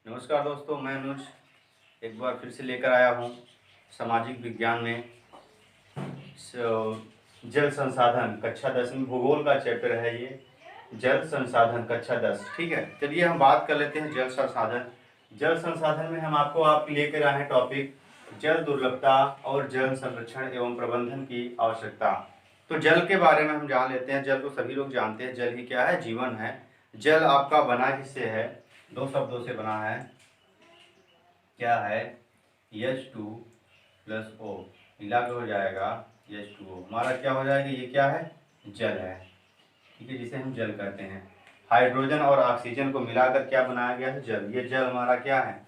नमस्कार दोस्तों, मैं अनुज एक बार फिर से लेकर आया हूँ सामाजिक विज्ञान में जल संसाधन कक्षा 10 में भूगोल का चैप्टर है ये। जल संसाधन कक्षा 10। ठीक है, चलिए हम बात कर लेते हैं जल संसाधन। जल संसाधन में हम आप लेकर आए हैं टॉपिक जल दुर्लभता और जल संरक्षण एवं प्रबंधन की आवश्यकता। तो जल के बारे में हम जान लेते हैं। जल को सभी लोग जानते हैं, जल ही क्या है? जीवन है। जल आपका बना किससे है? दो शब्दों से बना है। क्या है? H2 प्लस O मिला के हो जाएगा H2O। हमारा क्या हो जाएगा? ये क्या है? जल है। ठीक है, जिसे हम जल कहते हैं। हाइड्रोजन और ऑक्सीजन को मिलाकर क्या बनाया गया है? जल। ये जल हमारा क्या है?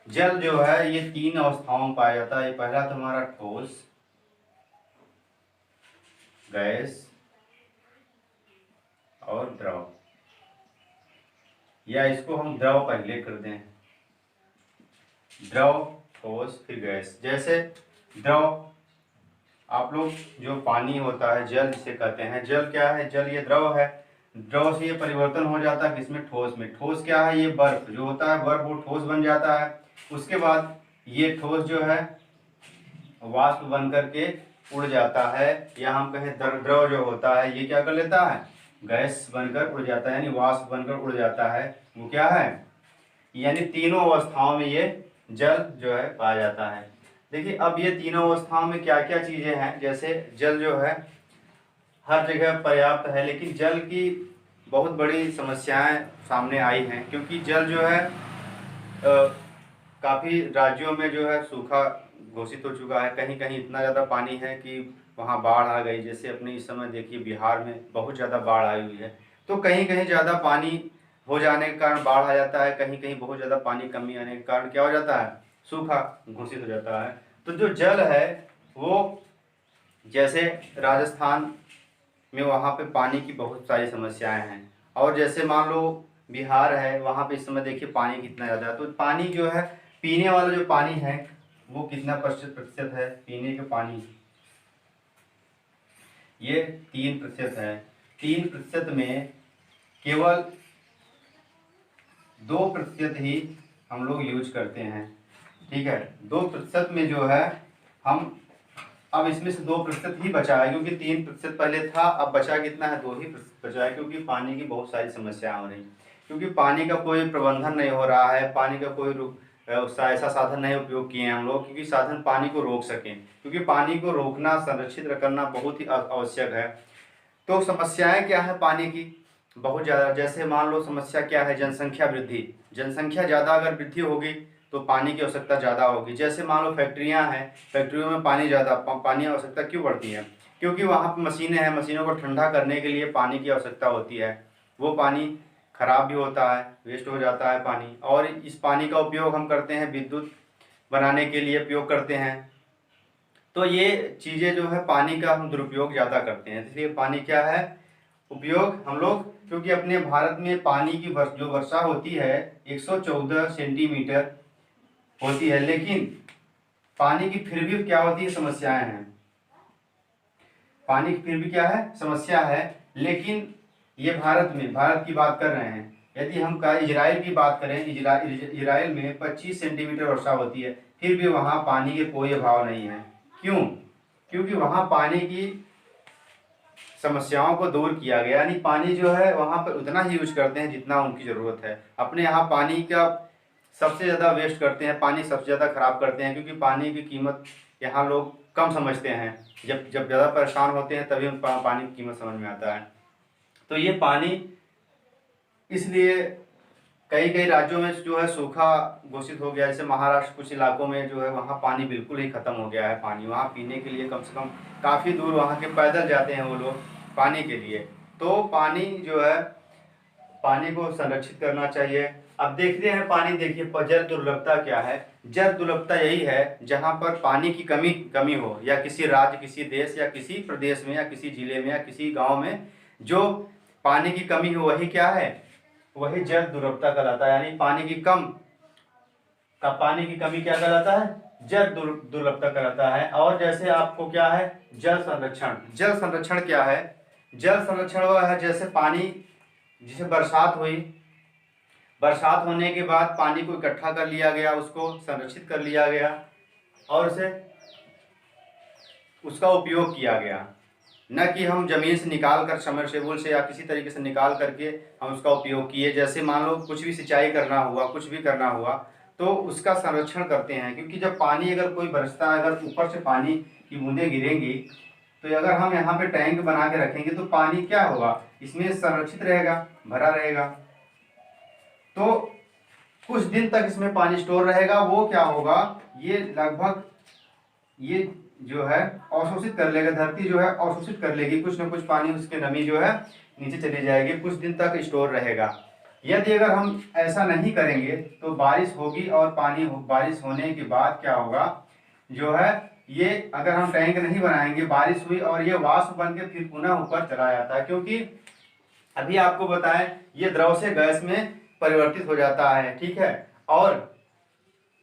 जल जो है ये 3 अवस्थाओं में पाया जाता है। पहला तो हमारा ठोस, गैस और द्रव, या इसको हम द्रव पहले कर दें। द्रव, ठोस, फिर गैस। जैसे द्रव, आप लोग जो पानी होता है, जल जिसे कहते हैं, जल क्या है? जल ये द्रव है। द्रव से ये परिवर्तन हो जाता है किसमें? ठोस में। ठोस क्या है? ये बर्फ जो होता है, बर्फ वो ठोस बन जाता है। उसके बाद ये ठोस जो है वाष्प बन करके उड़ जाता है, या हम कहें द्रव जो होता है ये क्या कर लेता है? गैस बनकर उड़ जाता है, यानी वाष्प बनकर उड़ जाता है। वो क्या है? यानी तीनों अवस्थाओं में ये जल जो है पाया जाता है। देखिए, अब ये तीनों अवस्थाओं में क्या क्या चीजें हैं। जैसे जल जो है हर जगह पर्याप्त है, लेकिन जल की बहुत बड़ी समस्याएं सामने आई हैं, क्योंकि जल जो है काफ़ी राज्यों में जो है सूखा घोषित हो चुका है। कहीं कहीं इतना ज़्यादा पानी है कि वहाँ बाढ़ आ गई। जैसे अपने इस समय देखिए बिहार में बहुत ज़्यादा बाढ़ आई हुई है। तो कहीं कहीं ज़्यादा पानी हो जाने के कारण बाढ़ आ जाता है, कहीं कहीं बहुत ज़्यादा पानी कमी आने के कारण क्या हो जाता है? सूखा घोषित हो जाता है। तो जो जल है वो, जैसे राजस्थान में वहाँ पे पानी की बहुत सारी समस्याएं हैं, और जैसे मान लो बिहार है, वहाँ पे इस समय देखिए पानी कितना ज़्यादा है। तो पानी जो है, पीने वाला जो पानी है वो कितना प्रतिशत है पीने के पानी? ये 3% है। 3% में केवल 2% ही हम लोग यूज करते हैं। ठीक है, 2% में जो है हम, अब इसमें से 2% ही बचा है, क्योंकि 3% पहले था, अब बचा कितना है? 2 ही प्रतिशत बचा है, क्योंकि पानी की बहुत सारी समस्याएं हो रही, क्योंकि पानी का कोई प्रबंधन नहीं हो रहा है। पानी का कोई ऐसा साधन नहीं उपयोग किए हैं हम लोग, क्योंकि साधन पानी को रोक सकें, क्योंकि पानी को रोकना, संरक्षित करना बहुत ही आवश्यक है। तो समस्याएं क्या है पानी की? बहुत ज़्यादा। जैसे मान लो समस्या क्या है? जनसंख्या वृद्धि। जनसंख्या ज़्यादा अगर वृद्धि होगी तो पानी की आवश्यकता ज़्यादा होगी। जैसे मान लो फैक्ट्रियां हैं, फैक्ट्रियों में पानी ज़्यादा, पानी की आवश्यकता क्यों बढ़ती है? क्योंकि वहाँ पर मशीनें हैं, मशीनों को ठंडा करने के लिए पानी की आवश्यकता होती है। वो पानी खराब भी होता है, वेस्ट हो जाता है पानी, और इस पानी का उपयोग हम करते हैं विद्युत बनाने के लिए उपयोग करते हैं। तो ये चीज़ें जो है पानी का हम दुरुपयोग ज़्यादा करते हैं, इसलिए पानी क्या है? उपयोग हम लोग, क्योंकि अपने भारत में पानी की जो वर्षा होती है 114 सेंटीमीटर होती है, लेकिन पानी की फिर भी क्या होती है? समस्याएं हैं। पानी की फिर भी क्या है? समस्या है। लेकिन ये भारत की बात कर रहे हैं। यदि हम इजराइल की बात करें, इजराइल में 25 सेंटीमीटर वर्षा होती है, फिर भी वहाँ पानी के कोई अभाव नहीं है। क्यों? क्योंकि वहाँ पानी की समस्याओं को दूर किया गया, यानी पानी जो है वहाँ पर उतना ही यूज करते हैं जितना उनकी ज़रूरत है। अपने यहाँ पानी का सबसे ज़्यादा वेस्ट करते हैं, पानी सबसे ज़्यादा ख़राब करते हैं, क्योंकि पानी की कीमत यहाँ लोग कम समझते हैं। जब जब ज़्यादा परेशान होते हैं तभी पानी की कीमत समझ में आता है। तो ये पानी, इसलिए कई कई राज्यों में जो है सूखा घोषित हो गया। जैसे महाराष्ट्र कुछ इलाकों में जो है वहाँ पानी बिल्कुल ही ख़त्म हो गया है। पानी वहाँ पीने के लिए कम से कम काफ़ी दूर वहाँ के पैदल जाते हैं वो लोग पानी के लिए। तो पानी जो है, पानी को संरक्षित करना चाहिए। अब देखते हैं पानी, देखिए जल दुर्लभता क्या है? जल दुर्लभता यही है जहाँ पर पानी की कमी हो, या किसी राज्य, किसी देश, या किसी प्रदेश में, या किसी जिले में, या किसी गांव में जो पानी की कमी हो, वही क्या है? वही जल दुर्लभता कहलाता है। यानी पानी की कमी क्या कहलाता है? जल दुर्लभता कहलाता है। और जैसे आपको क्या है? जल संरक्षण। जल संरक्षण क्या है? जल संरक्षण वह है, जैसे पानी, जैसे बरसात हुई, बरसात होने के बाद पानी को इकट्ठा कर लिया गया, उसको संरक्षित कर लिया गया और उसे उसका उपयोग किया गया, न कि हम जमीन से निकाल कर सबमर्सिबल से या किसी तरीके से निकाल करके हम उसका उपयोग किए। जैसे मान लो कुछ भी सिंचाई करना हुआ, कुछ भी करना हुआ तो उसका संरक्षण करते हैं, क्योंकि जब पानी अगर कोई बरसता है, अगर ऊपर से पानी की बूंदें गिरेंगी तो अगर हम यहाँ पे टैंक बना के रखेंगे तो पानी क्या होगा, इसमें संरक्षित रहेगा, भरा रहेगा। तो कुछ दिन तक इसमें पानी स्टोर रहेगा। वो क्या होगा, ये लगभग ये जो है अवशोषित कर लेगा, धरती जो है अवशोषित कर लेगी, कुछ न कुछ पानी उसके नमी जो है नीचे चली जाएगी, कुछ दिन तक स्टोर रहेगा। यदि अगर हम ऐसा नहीं करेंगे तो बारिश होगी और बारिश होने के बाद क्या होगा जो है, ये अगर हम टैंक नहीं बनाएंगे, बारिश हुई और ये वाष्प बन के फिर पुनः ऊपर चला जाता है, क्योंकि अभी आपको बताएं ये द्रव से गैस में परिवर्तित हो जाता है, ठीक है। और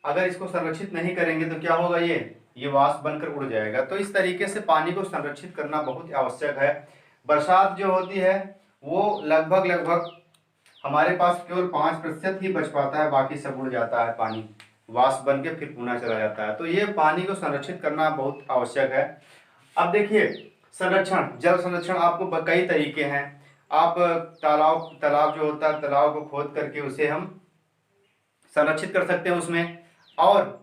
अगर इसको संरक्षित नहीं करेंगे तो क्या होगा, ये वाष्प बनकर उड़ जाएगा। तो इस तरीके से पानी को संरक्षित करना बहुत आवश्यक है। बरसात जो होती है वो लगभग हमारे पास केवल 5% ही बच पाता है, बाकी सब उड़ जाता है, पानी वाष्प बन के फिर पुनः चला जाता है। तो ये पानी को संरक्षित करना बहुत आवश्यक है। अब देखिए संरक्षण, जल संरक्षण आपको कई तरीके हैं। आप तालाब जो होता है, तालाब को खोद करके उसे हम संरक्षित कर सकते हैं उसमें। और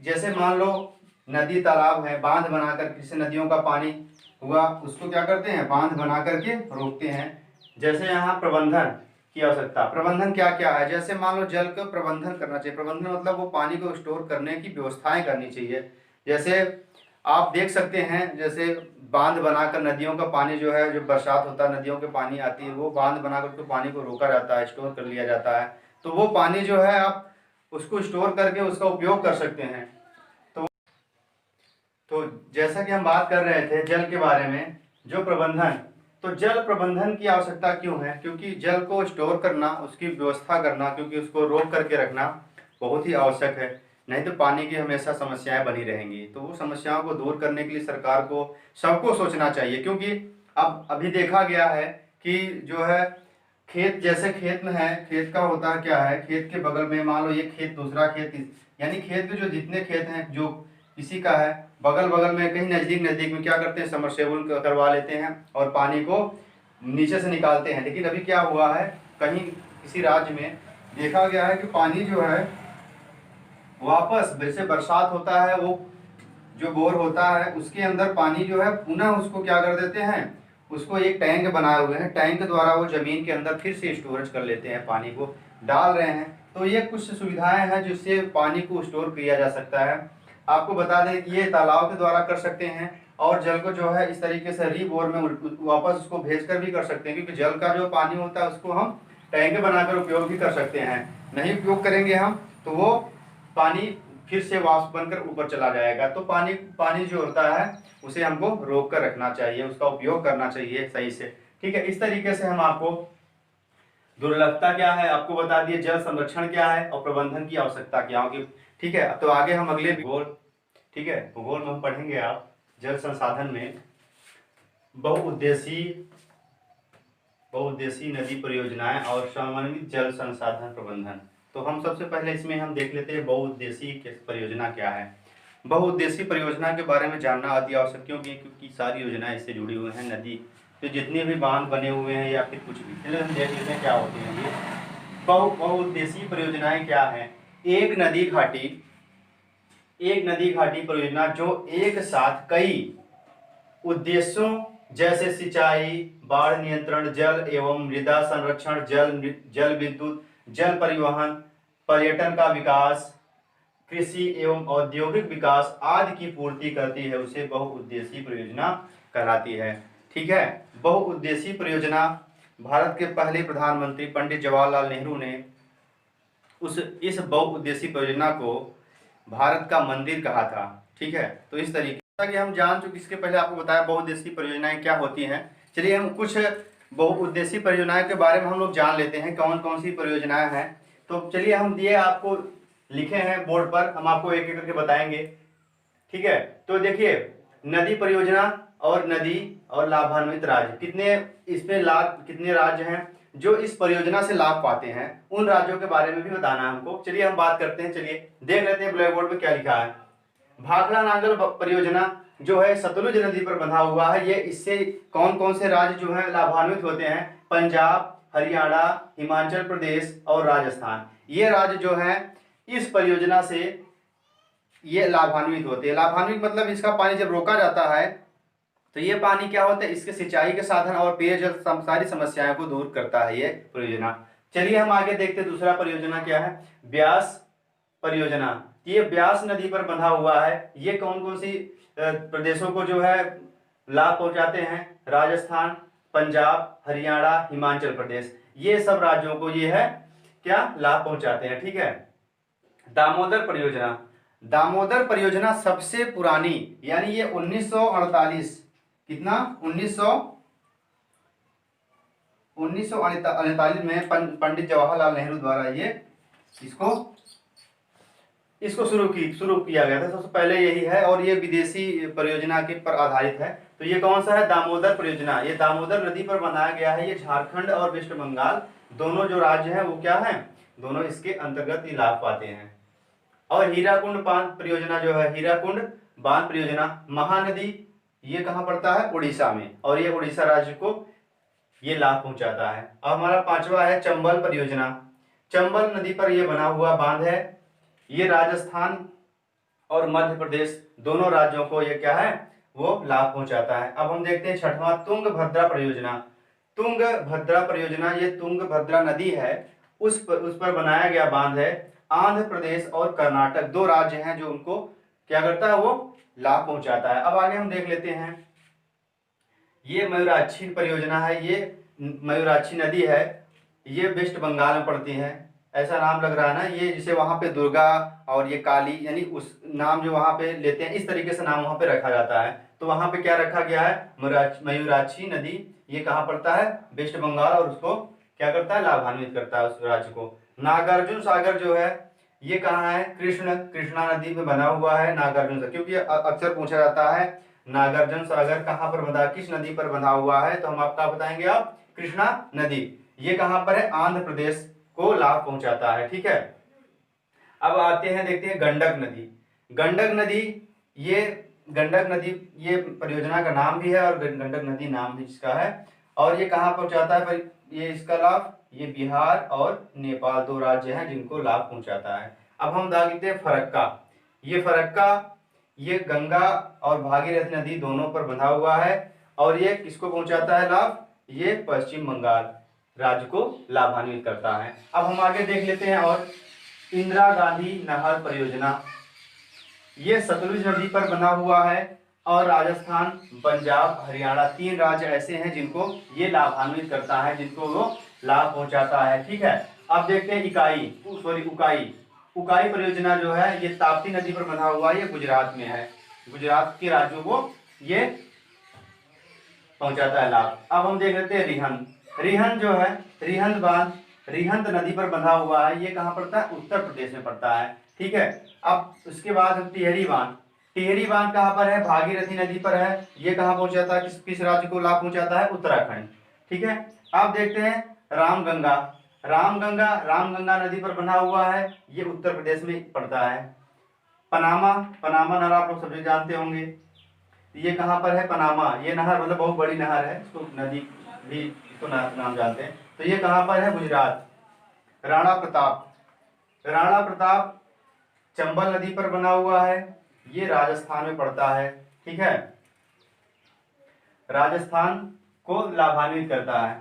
जैसे मान लो नदी तालाब है, बांध बनाकर किसी नदियों का पानी हुआ उसको क्या करते हैं, बांध बना करके रोकते हैं। जैसे यहाँ प्रबंधन की आवश्यकता, प्रबंधन क्या क्या है, जैसे मान लो जल का प्रबंधन करना चाहिए। प्रबंधन मतलब वो पानी को स्टोर करने की व्यवस्थाएं करनी चाहिए। जैसे आप देख सकते हैं, जैसे बांध बनाकर नदियों का पानी जो है, जो बरसात होता है नदियों के पानी आती है, वो बांध बनाकर तो पानी को रोका जाता है, स्टोर कर लिया जाता है। तो वो पानी जो है आप उसको स्टोर करके उसका उपयोग कर सकते हैं। तो जैसा कि हम बात कर रहे थे जल के बारे में, जो प्रबंधन, तो जल प्रबंधन की आवश्यकता क्यों है, क्योंकि जल को स्टोर करना, उसकी व्यवस्था करना, क्योंकि उसको रोक करके रखना बहुत ही आवश्यक है। नहीं तो पानी की हमेशा समस्याएं बनी रहेंगी। तो वो समस्याओं को दूर करने के लिए सरकार को, सबको सोचना चाहिए। क्योंकि अब अभी देखा गया है कि जो है खेत, जैसे खेत में है, खेत का होता क्या है, खेत के बगल में मान लो ये खेत, दूसरा खेत, यानी खेत के जो जितने खेत हैं जो किसी का है, बगल बगल में कहीं नज़दीक नज़दीक में क्या करते हैं, सबमर्सिबल करवा लेते हैं और पानी को नीचे से निकालते हैं। लेकिन अभी क्या हुआ है, कहीं किसी राज्य में देखा गया है कि पानी जो है वापस, जैसे बरसात होता है, वो जो बोर होता है उसके अंदर पानी जो है पुनः उसको क्या कर देते हैं, उसको एक टैंक बनाए हुए हैं, टैंक द्वारा वो जमीन के अंदर फिर से स्टोरेज कर लेते हैं, पानी को डाल रहे हैं। तो ये कुछ सुविधाएं हैं जिससे पानी को स्टोर किया जा सकता है। आपको बता दें कि ये तालाब के द्वारा कर सकते हैं, और जल को जो है इस तरीके से रीबोर में वापस उसको भेज कर भी कर सकते हैं, क्योंकि जल का जो पानी होता है उसको हम टैंक बनाकर उपयोग भी कर सकते हैं। नहीं उपयोग करेंगे हम तो वो पानी फिर से वाष्प बनकर ऊपर चला जाएगा। तो पानी जो होता है उसे हमको रोक कर रखना चाहिए, उसका उपयोग करना चाहिए सही से, ठीक है। इस तरीके से हम आपको दुर्लभता क्या है आपको बता दिए, जल संरक्षण क्या है और प्रबंधन की आवश्यकता क्या होगी, ठीक है। तो आगे हम अगले भूगोल, ठीक है, भूगोल में हम पढ़ेंगे आप जल संसाधन में बहुउद्देशीय नदी परियोजनाएं और समन्वित जल संसाधन प्रबंधन। तो हम सबसे पहले इसमें हम देख लेते हैं बहुउद्देशीय परियोजना क्या है। बहुउद्देशीय परियोजना के बारे में जानना अति आवश्यक, क्योंकि सारी योजनाएं इससे जुड़ी हुई हैं। नदी तो जितने भी बांध बने हुए हैं या फिर कुछ भी, चलिए हम देख लेते हैं क्या होती हैं ये बहुउद्देशीय परियोजनाएं क्या है। एक नदी घाटी परियोजना जो एक साथ कई उद्देश्यों जैसे सिंचाई, बाढ़ नियंत्रण, जल एवं मृदा संरक्षण, जल विद्युत, जल परिवहन, पर्यटन का विकास, कृषि एवं औद्योगिक विकास आदि की पूर्ति करती है, उसे बहुउद्देशीय परियोजना कहलाती है, ठीक है। बहुउद्देशीय परियोजना, भारत के पहले प्रधानमंत्री पंडित जवाहरलाल नेहरू ने इस बहुउद्देशीय परियोजना को भारत का मंदिर कहा था, ठीक है। तो इस तरीके कि हम जान चुके, इसके पहले आपको बताया बहुउद्देशीय परियोजनाएं क्या होती हैं। चलिए हम कुछ बहुउद्देशीय परियोजनाएं के बारे में हम लोग जान लेते हैं, कौन कौन सी परियोजनाएं हैं। तो चलिए हम दिए आपको लिखे हैं बोर्ड पर, हम आपको एक एक करके बताएंगे, ठीक है। तो देखिए नदी परियोजना और नदी और लाभान्वित राज्य, कितने इसमें कितने राज्य हैं, जो इस परियोजना से लाभ पाते हैं उन राज्यों के बारे में भी बताना है हमको। चलिए हम बात करते हैं, चलिए देख लेते हैं ब्लैक बोर्ड में क्या लिखा है। भाखड़ा नांगल परियोजना जो है सतलुज नदी पर बंधा हुआ है। ये इससे कौन कौन से राज्य जो है लाभान्वित होते हैं? पंजाब, हरियाणा, हिमाचल प्रदेश और राजस्थान। ये राज्य जो है इस परियोजना से ये लाभान्वित होते हैं। लाभान्वित मतलब इसका पानी जब रोका जाता है तो ये पानी क्या होता है, इसके सिंचाई के साधन और पेयजल सारी समस्याओं को दूर करता है ये परियोजना। चलिए हम आगे देखते हैं दूसरा परियोजना क्या है। ब्यास परियोजना, ये ब्यास नदी पर बंधा हुआ है। ये कौन कौन सी प्रदेशों को जो है लाभ पहुंचाते हैं? राजस्थान, पंजाब, हरियाणा, हिमाचल प्रदेश, ये सब राज्यों को ये है क्या लाभ पहुंचाते हैं। ठीक है। दामोदर परियोजना, दामोदर परियोजना सबसे पुरानी, यानी ये 1948, कितना 1948 में पंडित जवाहरलाल नेहरू द्वारा ये इसको शुरू किया गया था। सबसे पहले यही है और ये विदेशी परियोजना के पर आधारित है। तो ये कौन सा है? दामोदर परियोजना। ये दामोदर नदी पर बनाया गया है। ये झारखंड और वेस्ट बंगाल दोनों जो राज्य हैं वो क्या है, दोनों इसके अंतर्गत ही लाभ पाते हैं। और हीराकुंड बांध परियोजना जो है, हीराकुंड बांध परियोजना, महानदी, ये कहाँ पड़ता है? उड़ीसा में, और ये उड़ीसा राज्य को ये लाभ पहुंचाता है। अब हमारा पांचवा है चंबल परियोजना। चंबल नदी पर यह बना हुआ बांध है। ये राजस्थान और मध्य प्रदेश दोनों राज्यों को ये क्या है वो लाभ पहुंचाता है। अब हम देखते हैं छठवां, तुंगभद्रा परियोजना। तुंगभद्रा परियोजना, ये तुंगभद्रा नदी है उस पर बनाया गया बांध है। आंध्र प्रदेश और कर्नाटक दो राज्य हैं जो उनको क्या करता है, वो लाभ पहुंचाता है। अब आगे हम देख लेते हैं, ये मयूराक्षी परियोजना है। ये मयूराक्षी नदी है, ये वेस्ट बंगाल में पड़ती है। ऐसा नाम लग रहा है ना, ये जिसे वहां पे दुर्गा और ये काली, यानी उस नाम जो वहां पे लेते हैं इस तरीके से नाम वहां पे रखा जाता है। तो वहां पे क्या रखा गया है? मयूराक्षी नदी, ये कहाँ पड़ता है? वेस्ट बंगाल, और उसको क्या करता है? लाभान्वित करता है उस राज्य को। नागार्जुन सागर जो है ये कहाँ है? कृष्णा नदी में बना हुआ है नागार्जुन सागर, क्योंकि अक्सर पूछा जाता है नागार्जुन सागर कहाँ पर बंधा, किस नदी पर बंधा हुआ है, तो हम आपका बताएंगे आप कृष्णा नदी। ये कहाँ पर है? आंध्र प्रदेश को लाभ पहुंचाता है। ठीक है। अब आते हैं, देखते हैं गंडक नदी। गंडक नदी ये परियोजना का नाम भी है और गंडक नदी नाम भी इसका है। और ये कहाँ पहुंचाता है ये इसका लाभ? ये बिहार और नेपाल दो राज्य हैं जिनको लाभ पहुंचाता है। अब हम देखते हैं फरक्का। ये फरक्का ये गंगा और भागीरथी नदी दोनों पर बंधा हुआ है और ये किसको पहुंचाता है लाभ? ये पश्चिम बंगाल राज्य को लाभान्वित करता है। अब हम आगे देख लेते हैं, और इंदिरा गांधी नहर परियोजना, ये सतलुज नदी पर बना हुआ है और राजस्थान, पंजाब, हरियाणा तीन राज्य ऐसे हैं जिनको ये लाभान्वित करता है, जिनको वो लाभ पहुंचाता है। ठीक है। अब देखते हैं उकाई परियोजना जो है ये ताप्ती नदी पर बना हुआ है। ये गुजरात में है, गुजरात के राज्यों को ये पहुंचाता है लाभ। अब हम देख लेते हैं रिहंद जो है, रिहंद बांध रिहंद नदी पर बंधा हुआ है। ये कहाँ पड़ता है? उत्तर प्रदेश में पड़ता है। ठीक है। अब उसके बाद हम टिहरी बांध कहाँ पर है? भागीरथी नदी पर है। ये कहाँ पहुंचाता है? किस राज्य को लाभ पहुंचाता है? उत्तराखंड। ठीक है। अब देखते हैं रामगंगा नदी पर बना हुआ है। ये उत्तर प्रदेश में पड़ता है। पनामा नहर आप लोग सभी जानते होंगे। ये कहाँ पर है? पनामा, ये नहर मतलब बहुत बड़ी नहर है, इसको नदी भी इसको नाम जानते हैं। तो ये कहाँ पर है? गुजरात। राणा प्रताप चंबल नदी पर बना हुआ है। ये राजस्थान में पड़ता है। ठीक है। राजस्थान को लाभान्वित करता है।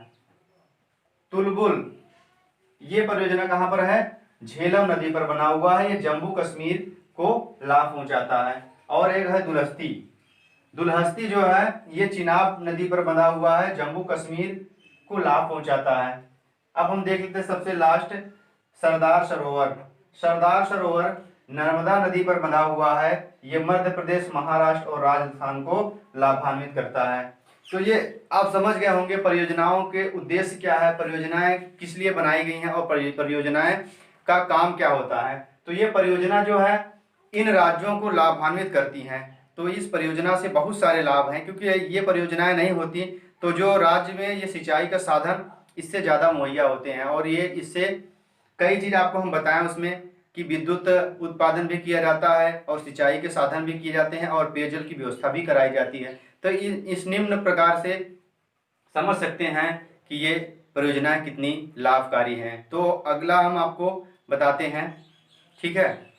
तुलबुल ये परियोजना कहाँ पर है? झेलम नदी पर बना हुआ है। ये जम्मू कश्मीर को लाभ पहुंचाता है। और एक है दुलहस्ती जो है ये चिनाब नदी पर बना हुआ है, जम्मू कश्मीर को लाभ पहुंचाता है। अब हम देख लेते हैं सबसे लास्ट, सरदार सरोवर नर्मदा नदी पर बना हुआ है। ये मध्य प्रदेश, महाराष्ट्र और राजस्थान को लाभान्वित करता है। तो ये आप समझ गए होंगे परियोजनाओं के उद्देश्य क्या है, परियोजनाएं किस लिए बनाई गई हैं और परियोजनाएं का काम क्या होता है। तो ये परियोजना जो है इन राज्यों को लाभान्वित करती हैं। तो इस परियोजना से बहुत सारे लाभ हैं, क्योंकि ये परियोजनाएं नहीं होती तो जो राज्य में ये सिंचाई का साधन इससे ज़्यादा मुहैया होते हैं। और ये इससे कई चीज़ आपको हम बताएं उसमें कि विद्युत उत्पादन भी किया जाता है और सिंचाई के साधन भी किए जाते हैं और पेयजल की व्यवस्था भी कराई जाती है। तो इस निम्न प्रकार से समझ सकते हैं कि ये परियोजनाएं कितनी लाभकारी हैं। तो अगला हम आपको बताते हैं, ठीक है।